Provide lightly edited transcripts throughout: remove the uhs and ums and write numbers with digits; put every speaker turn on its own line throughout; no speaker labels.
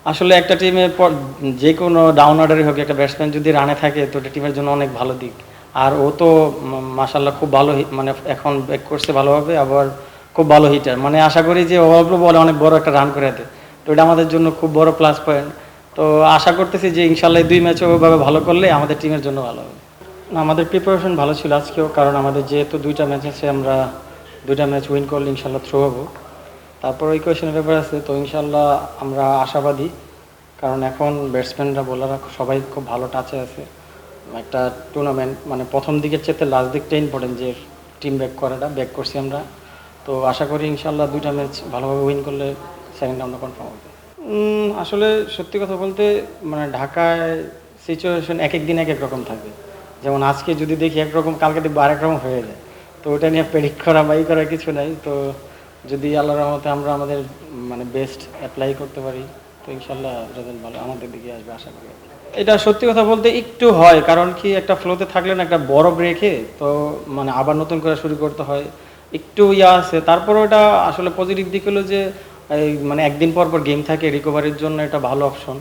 আসলে একটা টিমে যে কোনো ডাউন অর্ডারই হোক একটা ব্যাটসম্যান যদি রানে থাকে তো এটা টিমের জন্য অনেক ভালো দিক। আর ও তো মাশাল্লাহ খুব ভালো মানে এখন ব্যাক করছে ভালোভাবে, আবার খুব ভালো হিটার, মানে আশা করি যে অল্প বলে অনেক বড় একটা রান করে দেয়, তো এটা আমাদের জন্য খুব বড় প্লাস পয়েন্ট। তো আশা করতেছি যে ইনশাল্লাহ 2 ম্যাচও ওইভাবে ভালো করলে আমাদের টিমের জন্য ভালো হবে। না, আমাদের প্রিপারেশন ভালো ছিল আজকেও, কারণ আমাদের যেহেতু 2টা ম্যাচ আছে, আমরা 2টা ম্যাচ উইন করলে ইনশাল্লাহ থ্রো হবো। তারপর ওই কোয়েশনের ব্যাপার আছে, তো ইনশাল্লাহ আমরা আশাবাদী, কারণ এখন ব্যাটসম্যানরা বোলাররা সবাই খুব ভালো টাচে আছে। একটা টুর্নামেন্ট মানে প্রথম দিকের চেয়ে লাস্ট দিকটা ইম্পর্টেন্ট, যে টিম ব্যাক করছি আমরা। তো আশা করি ইনশাল্লাহ 2টা ম্যাচ ভালোভাবে উইন করলে সেকেন্ড রাউন্ডে কনফার্ম হবে। আসলে সত্যি কথা বলতে মানে ঢাকায় সিচুয়েশন এক এক দিন এক এক রকম থাকে। যেমন আজকে যদি দেখি একরকম, কালকে দেখবো আরেক রকম হয়ে যায়। তো ওটা নিয়ে প্রেডিক্ট করা বা করার কিছু নাই। তো যদি আল্লাহর রহমতে আমরা আমাদের মানে বেস্ট অ্যাপ্লাই করতে পারি, তো ইনশাল্লাহ রেজাল্ট ভালো আমাদের দিকে আসবে আশা করি। এটা সত্যি কথা বলতে একটু হয়, কারণ কি একটা ফ্লোতে থাকলে না, একটা বড় ব্রেকে তো মানে আবার নতুন করে শুরু করতে হয়, একটু আছে। তারপরে ওটা আসলে পজিটিভ দিক হলো যে এই মানে একদিন পর পর গেম থাকে, রিকভারির জন্য এটা ভালো অপশন।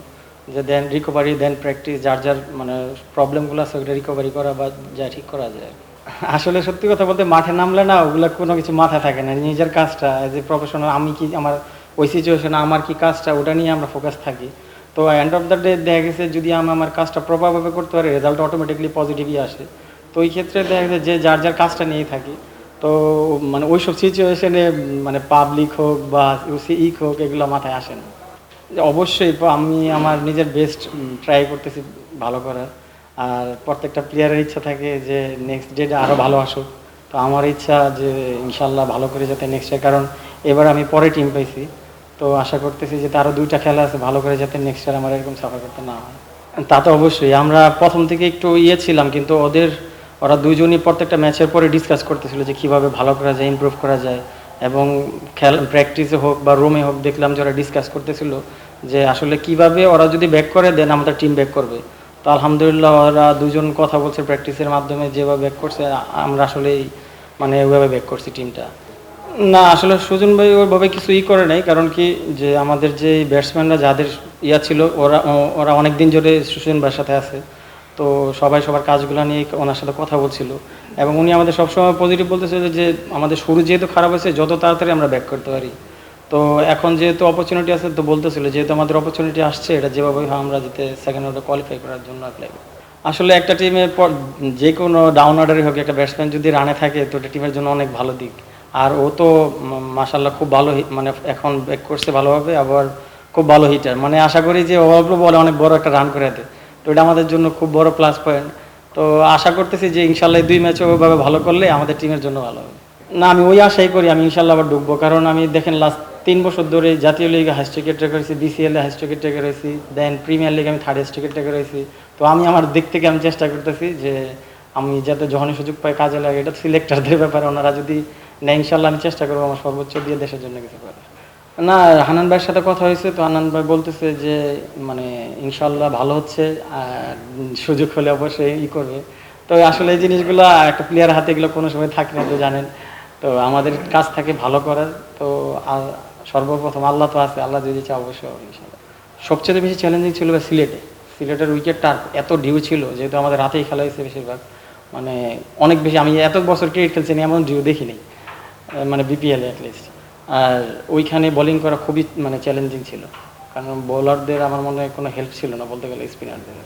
যে দেন রিকভারি, দেন প্র্যাকটিস, যার যার মানে প্রবলেমগুলো আছে ওটা রিকভারি করা বা যা ঠিক করা যায়। আসলে সত্যি কথা বলতে মাঠে নামলে না ওগুলো কোনো কিছু মাথায় থাকে না, নিজের কাজটা এজ এ প্রফেশনাল আমি কি আমার ওই সিচুয়েশনে আমার কি কাজটা ওটা নিয়ে আমরা ফোকাস থাকি। তো এন্ড অফ দ্য ডে দেখা গেছে যদি আমি আমার কাজটা প্রপারভাবে করতে পারি, রেজাল্ট অটোমেটিকলি পজিটিভই আসে। তো ওই ক্ষেত্রে দেখা গেছে যে যার যার কাজটা নিয়েই থাকি। তো মানে ওইসব সিচুয়েশনে মানে পাবলিক হোক বা ইক হোক এগুলো মাথায় আসে না। যে অবশ্যই আমি আমার নিজের বেস্ট ট্রাই করতেছি ভালো করার। আর প্রত্যেকটা প্লেয়ারের ইচ্ছা থাকে যে নেক্সট ডেটে আরও ভালো আসুক। তো আমার ইচ্ছা যে ইনশাল্লাহ ভালো করে যাতে নেক্সট ডে, কারণ এবার আমি পরে টিম পাইছি, তো আশা করতেছি যে আরও 2টা খেলা আছে, ভালো করে যাতে নেক্সট ইয়ার আমার এরকম সাফার করতে না হয়। তা তো অবশ্যই, আমরা প্রথম থেকে একটু ছিলাম, কিন্তু ওরা দুইজনই প্রত্যেকটা ম্যাচের পরে ডিসকাস করতেছিল যে কীভাবে ভালো করা যায়, ইমপ্রুভ করা যায়। এবং প্র্যাকটিসে হোক বা রুমে হোক দেখলাম যে ওরা ডিসকাস করতেছিল যে আসলে কিভাবে ওরা যদি ব্যাক করে দেন আমাদের টিম ব্যাক করবে। তো আলহামদুলিল্লাহ ওরা দুজন কথা বলছে প্র্যাকটিসের মাধ্যমে, যেভাবে ব্যাক করছে আমরা আসলেই মানে ওইভাবে ব্যাক করছি টিমটা। না, আসলে সুজন ভাই ওইভাবে কিছু করে নাই, কারণ কি যে আমাদের যে ব্যাটসম্যানরা যাদের ছিল ওরা অনেক দিন ধরে সুজন ভাইয়ের সাথে আছে। তো সবাই সবার কাজগুলো নিয়ে ওনার সাথে কথা বলছিল, এবং উনি আমাদের সবসময় পজিটিভ বলতেছিল যে আমাদের শুরু যেহেতু খারাপ হয়েছে যত তাড়াতাড়ি আমরা ব্যাক করতে পারি। তো এখন যেহেতু অপরচুনিটি আছে, তো বলতেছিল যেহেতু আমাদের অপরচুনিটি আসছে, এটা যেভাবে আমরা যাতে সেকেন্ড রাউন্ডে কোয়ালিফাই করার জন্য অ্যাপ্লাই করি। আসলে একটা টিমে যে কোনো ডাউন অর্ডারই হোক একটা ব্যাটসম্যান যদি রানে থাকে তো এটা টিমের জন্য অনেক ভালো দিক। আর ও তো মাশাল্লাহ খুব ভালো মানে এখন ব্যাক করছে ভালোভাবে, আবার খুব ভালো হিটার, মানে আশা করি যে অল্প বলে অনেক বড় একটা রান করে দেয়, তো এটা আমাদের জন্য খুব বড় প্লাস পয়েন্ট। তো আশা করতেছি যে ইনশাল্লাহ 2 ম্যাচও ওইভাবে ভালো করলে আমাদের টিমের জন্য ভালো হবে। না, আমি ওই আশাই করি আমি ইনশাল্লাহ আবার ঢুকবো, কারণ আমি দেখেন লাস্ট 3 বছর ধরে জাতীয় লিগে হাইস্ট উইকেট টেকার হয়েছি, বিসিএলে হাইস্ট উইকেট টেকার হয়েছি, দেন প্রিমিয়ার লিগে আমি থার্ড হাইস্ট উইকেট টেকার হয়েছি। তো আমি আমার দিক থেকে আমি চেষ্টা করতেছি যে আমি যাতে যখনই সুযোগ পাই কাজে লাগে, এটা সিলেক্টরদের ব্যাপারে, ওনারা যদি নেয় ইনশাল্লাহ আমি চেষ্টা করবো আমার সর্বোচ্চ দিয়ে দেশের জন্য কিছু করার। না, হানান ভাইয়ের সাথে কথা হয়েছে, তো হানান ভাই বলতেছে যে মানে ইনশাল্লাহ ভালো হচ্ছে, আর সুযোগ হলে অবশ্যই করবে। তো আসলে এই জিনিসগুলো একটা প্লেয়ার হাতে এগুলো কোনো সময় থাকে না, তো জানেন। তো আমাদের কাজ থাকে ভালো করার। তো সর্বপ্রথম আল্লাহ তো আছে, আল্লাহ যদি চায় অবশ্যই হবে ইনশাল্লাহ। সবচেয়ে বেশি চ্যালেঞ্জিং ছিল সিলেটের উইকেটটা এত ডিউ ছিল, যেহেতু আমাদের রাতেই খেলা হয়েছে বেশিরভাগ, মানে অনেক বেশি, আমি এত বছর ক্রিকেট খেলছি এমন ডিউ দেখিনি, মানে বিপিএলে অ্যাটলিস্ট। আর ওইখানে বোলিং করা খুবই মানে চ্যালেঞ্জিং ছিল, কারণ বোলারদের আমার মনে হয় কোনো হেল্প ছিল না বলতে গেলে, স্পিনারদের।